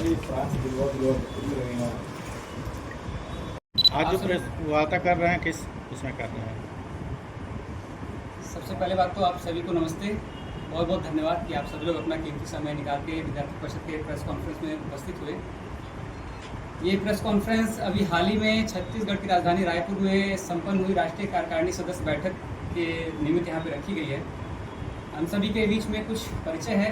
आज जो प्रेस वार्ता कर रहे हैं किस इसमें कर रहे हैं? सबसे पहले बात तो आप सभी को नमस्ते। बहुत बहुत धन्यवाद कि आप सभी लोग अपना कीमती समय निकाल के विद्यार्थी परिषद के प्रेस कॉन्फ्रेंस में उपस्थित हुए। ये प्रेस कॉन्फ्रेंस अभी हाल ही में छत्तीसगढ़ की राजधानी रायपुर में संपन्न हुई राष्ट्रीय कार्यकारिणी सदस्य बैठक के निमित्त यहाँ पे रखी गई है। हम सभी के बीच में कुछ परिचय है।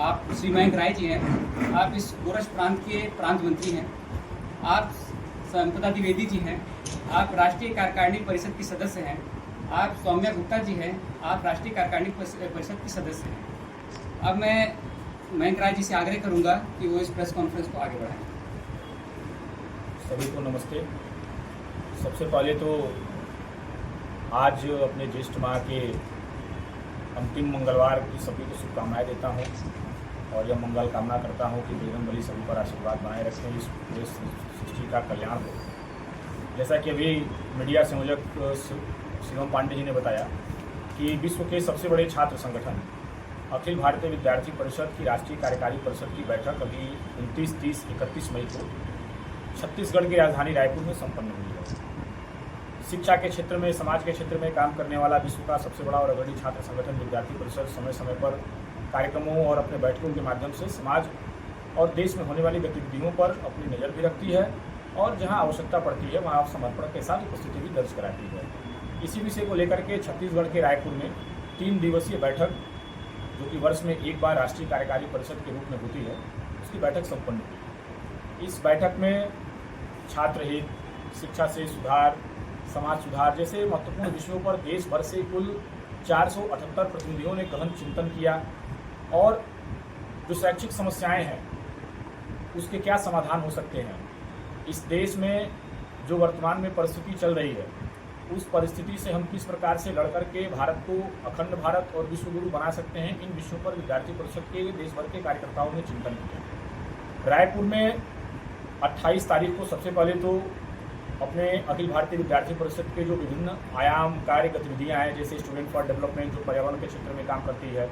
आप श्री मयंक राय जी हैं, आप इस गोरज प्रांत के प्रांत मंत्री हैं। आप संपदा द्विवेदी जी हैं, आप राष्ट्रीय कार्यकारिणी परिषद की सदस्य हैं। आप सौम्या गुप्ता जी हैं, आप राष्ट्रीय कार्यकारिणी परिषद की सदस्य हैं। अब मैं मयंक राय जी से आग्रह करूंगा कि वो इस प्रेस कॉन्फ्रेंस को आगे बढ़ाएं। सभी को नमस्ते। सबसे पहले तो आज अपने ज्येष्ठ माह के अंतिम मंगलवार की सभी को शुभकामनाएं देता हूं और यह मंगल कामना करता हूं कि बजरंगबली सभी पर आशीर्वाद बनाए रखें, इस पूरे सृष्टि का कल्याण हो। जैसा कि अभी मीडिया संयोजक शिवम पांडे जी ने बताया कि विश्व के सबसे बड़े छात्र संगठन अखिल भारतीय विद्यार्थी परिषद की राष्ट्रीय कार्यकारी परिषद की बैठक अभी 29, 30, 31 मई को छत्तीसगढ़ की राजधानी रायपुर में संपन्न हुई है। शिक्षा के क्षेत्र में, समाज के क्षेत्र में काम करने वाला विश्व का सबसे बड़ा और अग्रणी छात्र संगठन विद्यार्थी परिषद समय समय पर कार्यक्रमों और अपने बैठकों के माध्यम से समाज और देश में होने वाली गतिविधियों पर अपनी नज़र भी रखती है और जहां आवश्यकता पड़ती है वहां समर्पण के साथ उपस्थिति भी दर्ज कराती है। इसी विषय को लेकर के छत्तीसगढ़ के रायपुर में 3 दिवसीय बैठक, जो कि वर्ष में एक बार राष्ट्रीय कार्यकारी परिषद के रूप में होती है, उसकी बैठक संपन्न हुई। इस बैठक में छात्र हित, शिक्षा से सुधार, समाज सुधार जैसे महत्वपूर्ण विषयों पर देश भर से कुल 478 प्रतिनिधियों ने गहन चिंतन किया और जो शैक्षिक समस्याएं हैं उसके क्या समाधान हो सकते हैं, इस देश में जो वर्तमान में परिस्थिति चल रही है उस परिस्थिति से हम किस प्रकार से लड़कर के भारत को अखंड भारत और विश्व गुरु बना सकते हैं, इन विषयों पर विद्यार्थी परिषद के देश भर के कार्यकर्ताओं ने चिंतन किया। रायपुर में 28 तारीख को सबसे पहले तो अपने अखिल भारतीय विद्यार्थी परिषद के जो विभिन्न आयाम कार्य गतिविधियां हैं, जैसे स्टूडेंट फॉर डेवलपमेंट जो पर्यावरण के क्षेत्र में काम करती है,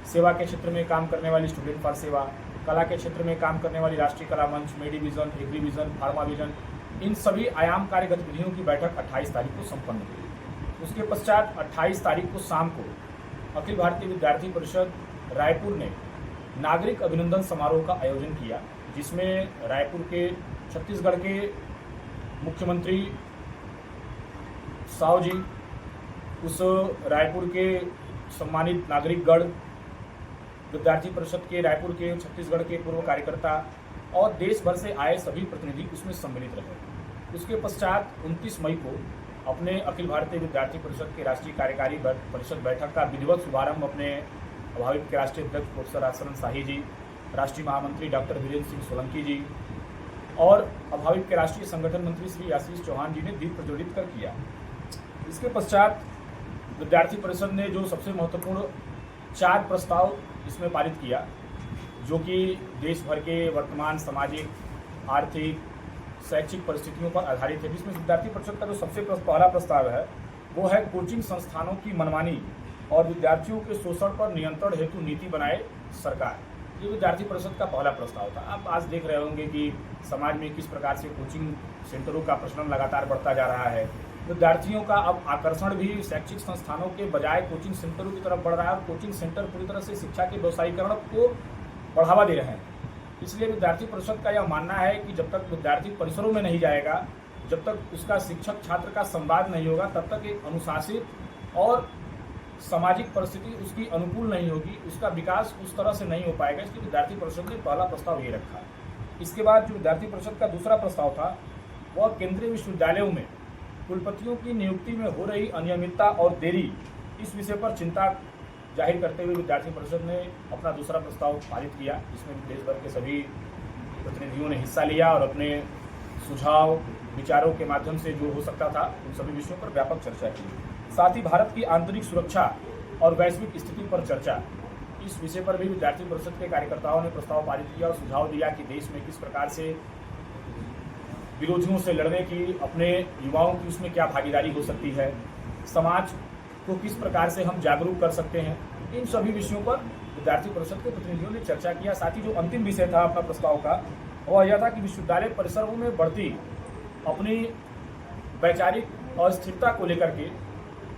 सेवा के क्षेत्र में काम करने वाली स्टूडेंट फॉर सेवा, कला के क्षेत्र में काम करने वाली राष्ट्रीय कला मंच, मेडिविजन, एग्रीविजन, फार्मा विजन, इन सभी आयाम कार्य गतिविधियों की बैठक 28 तारीख को संपन्न हुई। उसके पश्चात 28 तारीख को शाम को अखिल भारतीय विद्यार्थी परिषद रायपुर ने नागरिक अभिनंदन समारोह का आयोजन किया, जिसमें रायपुर के छत्तीसगढ़ के मुख्यमंत्री साव जी, उस रायपुर के सम्मानित नागरिकगण, विद्यार्थी परिषद के रायपुर के, छत्तीसगढ़ के पूर्व कार्यकर्ता और देश भर से आए सभी प्रतिनिधि उसमें सम्मिलित रहे। उसके पश्चात 29 मई को अपने अखिल भारतीय विद्यार्थी परिषद के राष्ट्रीय कार्यकारी परिषद बैठक का विधिवत शुभारंभ अपने अभाविप के राष्ट्रीय अध्यक्ष प्रोफेसर राजशरण शाही जी, राष्ट्रीय महामंत्री डॉक्टर वीरेंद्र सिंह सोलंकी जी और अभाविप के राष्ट्रीय संगठन मंत्री श्री आशीष चौहान जी ने दीप प्रज्वलित कर किया। इसके पश्चात विद्यार्थी परिषद ने जो सबसे महत्वपूर्ण 4 प्रस्ताव इसमें पारित किया, जो कि देश भर के वर्तमान सामाजिक, आर्थिक, शैक्षिक परिस्थितियों पर आधारित है। जिसमें विद्यार्थी परिषद का जो सबसे पहला प्रस्ताव है वो है कोचिंग संस्थानों की मनमानी और विद्यार्थियों के शोषण पर नियंत्रण हेतु नीति बनाए सरकार। ये विद्यार्थी परिषद का पहला प्रस्ताव था। आप आज देख रहे होंगे कि समाज में किस प्रकार से कोचिंग सेंटरों का प्रचलन लगातार बढ़ता जा रहा है। विद्यार्थियों का अब आकर्षण भी शैक्षिक संस्थानों के बजाय कोचिंग सेंटरों की तरफ बढ़ रहा है और कोचिंग सेंटर पूरी तरह से शिक्षा के व्यवसायीकरण को बढ़ावा दे रहे हैं। इसलिए विद्यार्थी परिषद का यह मानना है कि जब तक विद्यार्थी परिसरों में नहीं जाएगा, जब तक उसका शिक्षक छात्र का संवाद नहीं होगा, तब तक एक अनुशासित और सामाजिक परिस्थिति उसकी अनुकूल नहीं होगी, उसका विकास उस तरह से नहीं हो पाएगा। इसलिए विद्यार्थी परिषद ने पहला प्रस्ताव ये रखा। इसके बाद जो विद्यार्थी परिषद का दूसरा प्रस्ताव था वह केंद्रीय विश्वविद्यालयों में कुलपतियों की नियुक्ति में हो रही अनियमितता और देरी, इस विषय पर चिंता जाहिर करते हुए विद्यार्थी परिषद ने अपना दूसरा प्रस्ताव पारित किया, जिसमें देश भर के सभी प्रतिनिधियों ने हिस्सा लिया और अपने सुझाव विचारों के माध्यम से जो हो सकता था उन सभी विषयों पर व्यापक चर्चा की। साथ ही भारत की आंतरिक सुरक्षा और वैश्विक स्थिति पर चर्चा, इस विषय पर भी विद्यार्थी परिषद के कार्यकर्ताओं ने प्रस्ताव पारित किया और सुझाव दिया कि देश में किस प्रकार से विरोधियों से लड़ने की, अपने युवाओं की उसमें क्या भागीदारी हो सकती है, समाज को किस प्रकार से हम जागरूक कर सकते हैं। इन सभी विषयों पर विद्यार्थी परिषद के प्रतिनिधियों ने चर्चा किया। साथ ही जो अंतिम विषय था अपना प्रस्ताव का वह यह था कि विश्वविद्यालय परिसरों में बढ़ती अपनी वैचारिक अस्थिरता को लेकर के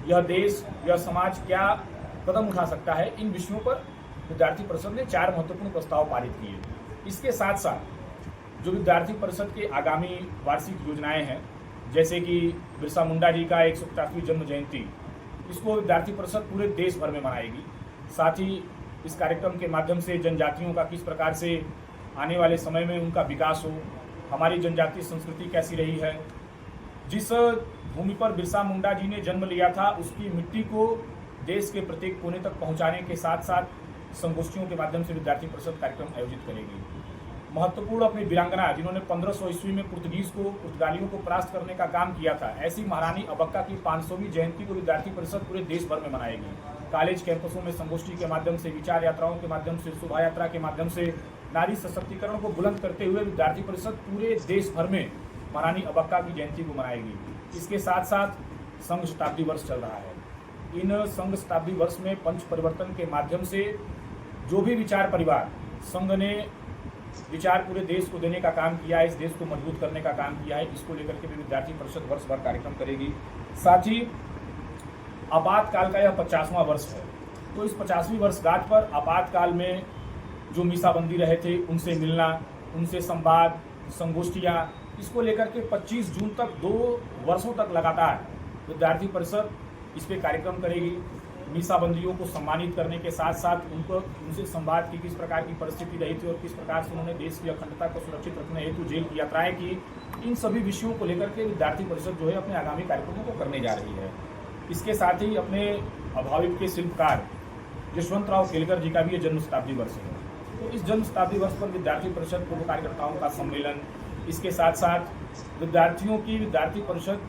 यह देश, यह समाज क्या कदम उठा सकता है, इन विषयों पर विद्यार्थी परिषद ने 4 महत्वपूर्ण प्रस्ताव पारित किए। इसके साथ साथ जो विद्यार्थी परिषद के आगामी वार्षिक योजनाएं हैं, जैसे कि बिरसा मुंडा जी का 150वीं जन्म जयंती, इसको विद्यार्थी परिषद पूरे देश भर में मनाएगी। साथ ही इस कार्यक्रम के माध्यम से जनजातियों का किस प्रकार से आने वाले समय में उनका विकास हो, हमारी जनजातीय संस्कृति कैसी रही है, जिस भूमि पर बिरसा मुंडा जी ने जन्म लिया था उसकी मिट्टी को देश के प्रत्येक कोने तक पहुंचाने के साथ साथ संगोष्ठियों के माध्यम से विद्यार्थी परिषद कार्यक्रम आयोजित करेगी। महत्वपूर्ण अपनी वीरांगना, जिन्होंने 1500 ईस्वी में पुर्तगालियों को परास्त करने का काम किया था, ऐसी महारानी अबक्का की 500वीं जयंती को विद्यार्थी परिषद पूरे देश भर में मनाएगी। कॉलेज कैंपसों में संगोष्ठी के माध्यम से, विचार यात्राओं के माध्यम से, शोभा यात्रा के माध्यम से नारी सशक्तिकरण को बुलंद करते हुए विद्यार्थी परिषद पूरे देश भर में महारानी अबक्का की जयंती को मनाएगी। इसके साथ साथ संघ शताब्दी वर्ष चल रहा है। इन संघ शताब्दी वर्ष में पंच परिवर्तन के माध्यम से जो भी विचार परिवार संघ ने विचार पूरे देश को देने का काम किया है, इस देश को मजबूत करने का काम किया है, इसको लेकर के भी विद्यार्थी परिषद वर्ष भर कार्यक्रम करेगी। साथ ही आपातकाल का यह 50वां वर्ष है, तो इस 50वीं वर्षगांठ पर आपातकाल में जो मीसाबंदी रहे थे उनसे मिलना, उनसे संवाद, संगोष्ठियाँ, इसको लेकर के 25 जून तक 2 वर्षों तक लगातार विद्यार्थी परिषद इस पर कार्यक्रम करेगी। मीसाबंदियों को सम्मानित करने के साथ साथ उनसे संवाद की किस प्रकार की परिस्थिति रही थी और किस प्रकार से उन्होंने देश की अखंडता को सुरक्षित रखने हेतु जेल की यात्राएं की, इन सभी विषयों को लेकर के विद्यार्थी परिषद जो है अपने आगामी कार्यक्रमों को करने जा रही है। इसके साथ ही अपने अभाविप के शिल्पकार यशवंतराव केलकर जी का भी ये जन्म शताब्दी वर्ष है, तो इस जन्म शताब्दी वर्ष पर विद्यार्थी परिषद पूर्व कार्यकर्ताओं का सम्मेलन, इसके साथ साथ विद्यार्थियों की विद्यार्थी परिषद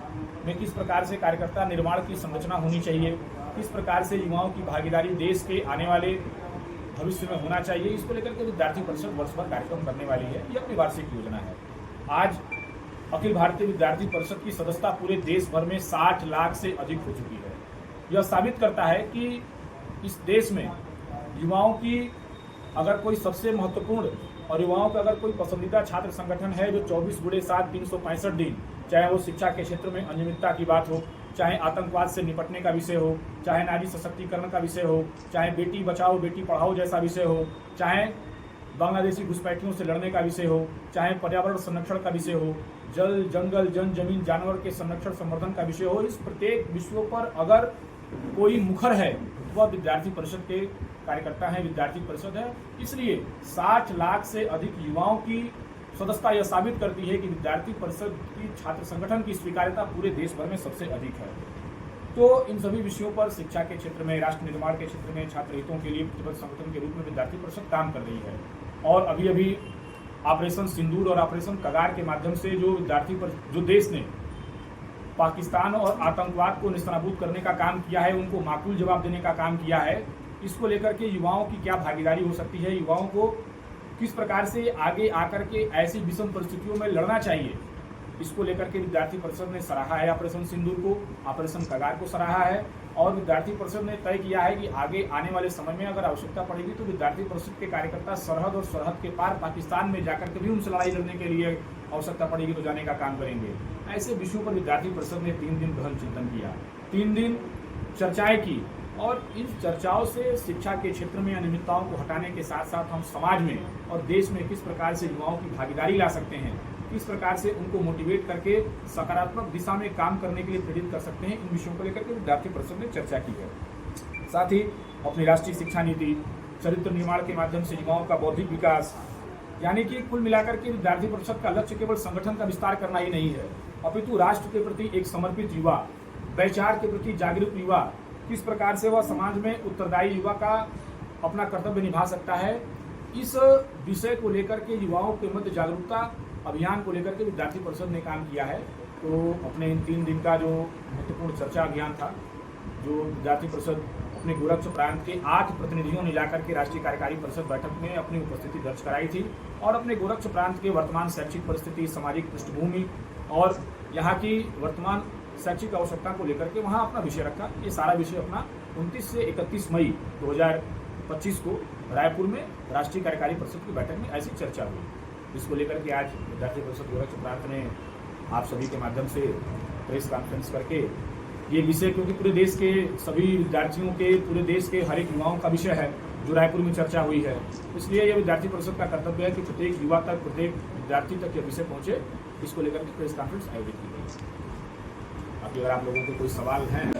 में किस प्रकार से कार्यकर्ता निर्माण की संरचना होनी चाहिए, किस प्रकार से युवाओं की भागीदारी देश के आने वाले भविष्य में होना चाहिए, इसको लेकर के विद्यार्थी परिषद वर्ष भर कार्यक्रम करने वाली है। यह अपनी वार्षिक योजना है। आज अखिल भारतीय विद्यार्थी परिषद की सदस्यता पूरे देश भर में 60 लाख से अधिक हो चुकी है। यह साबित करता है कि इस देश में युवाओं की अगर कोई सबसे महत्वपूर्ण और युवाओं का अगर कोई पसंदीदा छात्र संगठन है जो 24/7 365 दिन, चाहे वो शिक्षा के क्षेत्र में अनियमितता की बात हो, चाहे आतंकवाद से निपटने का विषय हो, चाहे नारी सशक्तिकरण का विषय हो, चाहे बेटी बचाओ बेटी पढ़ाओ जैसा विषय हो, चाहे बांग्लादेशी घुसपैठियों से लड़ने का विषय हो, चाहे पर्यावरण संरक्षण का विषय हो, जल जंगल जन जमीन जानवर के संरक्षण संवर्धन का विषय हो, इस प्रत्येक विषयों पर अगर कोई मुखर है वह विद्यार्थी परिषद के कार्यकर्ता है, विद्यार्थी परिषद है। इसलिए 60 लाख से अधिक युवाओं की सदस्यता यह साबित करती है कि विद्यार्थी परिषद की छात्र संगठन की स्वीकार्यता पूरे देश भर में सबसे अधिक है। तो इन सभी विषयों पर शिक्षा के क्षेत्र में, राष्ट्र निर्माण के क्षेत्र में, छात्र हितों के लिए प्रतिबद्ध संगठन के रूप में विद्यार्थी परिषद काम कर रही है। और अभी अभी ऑपरेशन सिंदूर और ऑपरेशन कगार के माध्यम से जो देश ने पाकिस्तान और आतंकवाद को निस्तानाबूद करने का काम किया है, उनको माकूल जवाब देने का काम किया है, इसको लेकर के युवाओं की क्या भागीदारी हो सकती है, युवाओं को किस प्रकार से आगे आकर के ऐसी विषम परिस्थितियों में लड़ना चाहिए, इसको लेकर के विद्यार्थी परिषद ने सराहा है। ऑपरेशन सिंदूर को, ऑपरेशन कगार को सराहा है और विद्यार्थी परिषद ने तय किया है कि आगे आने वाले समय में अगर आवश्यकता पड़ेगी तो विद्यार्थी परिषद के कार्यकर्ता सरहद और सरहद के पार पाकिस्तान में जाकर के भी उनसे लड़ाई लड़ने के लिए आवश्यकता पड़ेगी तो जाने का काम करेंगे। ऐसे विषयों पर विद्यार्थी परिषद ने 3 दिन गहन चिंतन किया, 3 दिन चर्चाएं की और इन चर्चाओं से शिक्षा के क्षेत्र में अनियमितताओं को हटाने के साथ साथ हम समाज में और देश में किस प्रकार से युवाओं की भागीदारी ला सकते हैं, किस प्रकार से उनको मोटिवेट करके सकारात्मक दिशा में काम करने के लिए प्रेरित कर सकते हैं, इन विषयों को लेकर के विद्यार्थी परिषद ने चर्चा की है। साथ ही अपनी राष्ट्रीय शिक्षा नीति, चरित्र निर्माण के माध्यम से युवाओं का बौद्धिक विकास, यानी कि कुल मिलाकर के विद्यार्थी परिषद का लक्ष्य केवल संगठन का विस्तार करना ही नहीं है, अपितु राष्ट्र के प्रति एक समर्पित युवा, वैचार के प्रति जागरूक युवा, किस प्रकार से वह समाज में उत्तरदायी युवा का अपना कर्तव्य निभा सकता है, इस विषय को लेकर के युवाओं के मध्य जागरूकता अभियान को लेकर के विद्यार्थी परिषद ने काम किया है। तो अपने इन 3 दिन का जो महत्वपूर्ण चर्चा अभियान था, जो विद्यार्थी परिषद अपने गोरक्ष प्रांत के 8 प्रतिनिधियों ने जाकर के राष्ट्रीय कार्यकारी परिषद बैठक में अपनी उपस्थिति दर्ज कराई थी और अपने गोरक्ष प्रांत के वर्तमान शैक्षिक परिस्थिति, सामाजिक पृष्ठभूमि और यहाँ की वर्तमान शैक्षिक आवश्यकता को लेकर के वहाँ अपना विषय रखा। ये सारा विषय अपना 29 से 31 मई 2025 को रायपुर में राष्ट्रीय कार्यकारी परिषद की बैठक में ऐसी चर्चा हुई। इसको लेकर के आज विद्यार्थी परिषद गोरखपुर प्रांत ने आप सभी के माध्यम से प्रेस कॉन्फ्रेंस करके ये विषय, क्योंकि पूरे देश के सभी विद्यार्थियों के, पूरे देश के हर एक युवाओं का विषय है जो रायपुर में चर्चा हुई है, इसलिए यह विद्यार्थी परिषद का कर्तव्य है कि प्रत्येक युवा तक, प्रत्येक विद्यार्थी तक यह विषय पहुंचे। इसको लेकर के प्रेस कॉन्फ्रेंस आयोजित की गई। बाकी अगर आप लोगों को कोई सवाल हैं